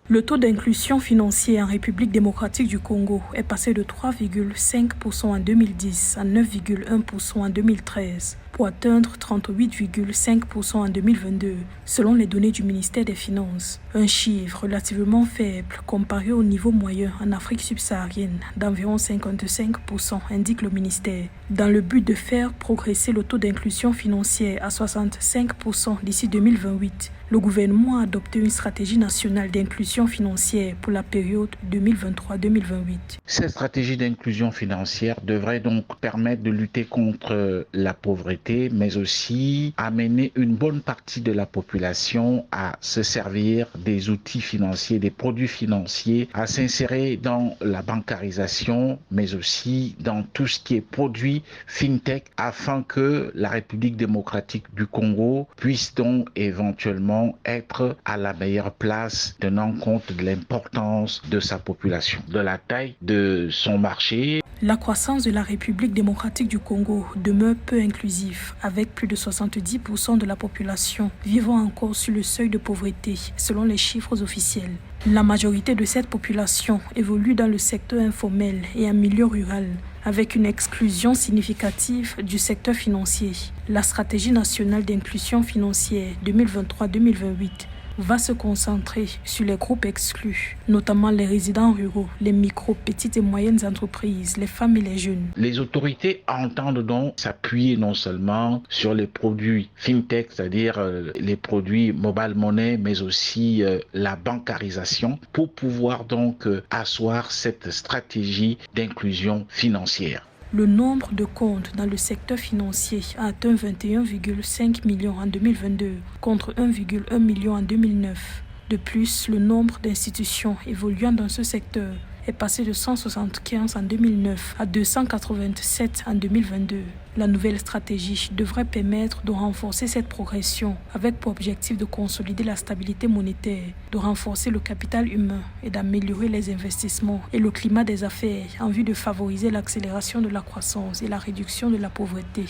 Le taux d'inclusion financière en République démocratique du Congo est passé de 3,5% en 2010 à 9,1% en 2013 pour atteindre 38,5% en 2022, selon les données du ministère des Finances. Un chiffre relativement faible comparé au niveau moyen en Afrique subsaharienne d'environ 55%, indique le ministère. Dans le but de faire progresser le taux d'inclusion financière à 65% d'ici 2028, le gouvernement a adopté une stratégie nationale d'inclusion financière pour la période 2023-2028. Cette stratégie d'inclusion financière devrait donc permettre de lutter contre la pauvreté, mais aussi amener une bonne partie de la population à se servir des outils financiers, des produits financiers, à s'insérer dans la bancarisation, mais aussi dans tout ce qui est produits fintech, afin que la République démocratique du Congo puisse donc éventuellement être à la meilleure place, tenant compte de l'importance de sa population, de la taille de son marché. La croissance de la République démocratique du Congo demeure peu inclusive, avec plus de 70% de la population vivant encore sur le seuil de pauvreté, selon les chiffres officiels. La majorité de cette population évolue dans le secteur informel et en milieu rural, avec une exclusion significative du secteur financier. La stratégie nationale d'inclusion financière 2023-2028 va se concentrer sur les groupes exclus, notamment les résidents ruraux, les micro, petites et moyennes entreprises, les femmes et les jeunes. Les autorités entendent donc s'appuyer non seulement sur les produits fintech, c'est-à-dire les produits mobile money, mais aussi la bancarisation, pour pouvoir donc asseoir cette stratégie d'inclusion financière. Le nombre de comptes dans le secteur financier a atteint 21,5 millions en 2022 contre 1,1 million en 2009. De plus, le nombre d'institutions évoluant dans ce secteur est passé de 175 en 2009 à 287 en 2022. La nouvelle stratégie devrait permettre de renforcer cette progression avec pour objectif de consolider la stabilité monétaire, de renforcer le capital humain et d'améliorer les investissements et le climat des affaires en vue de favoriser l'accélération de la croissance et la réduction de la pauvreté.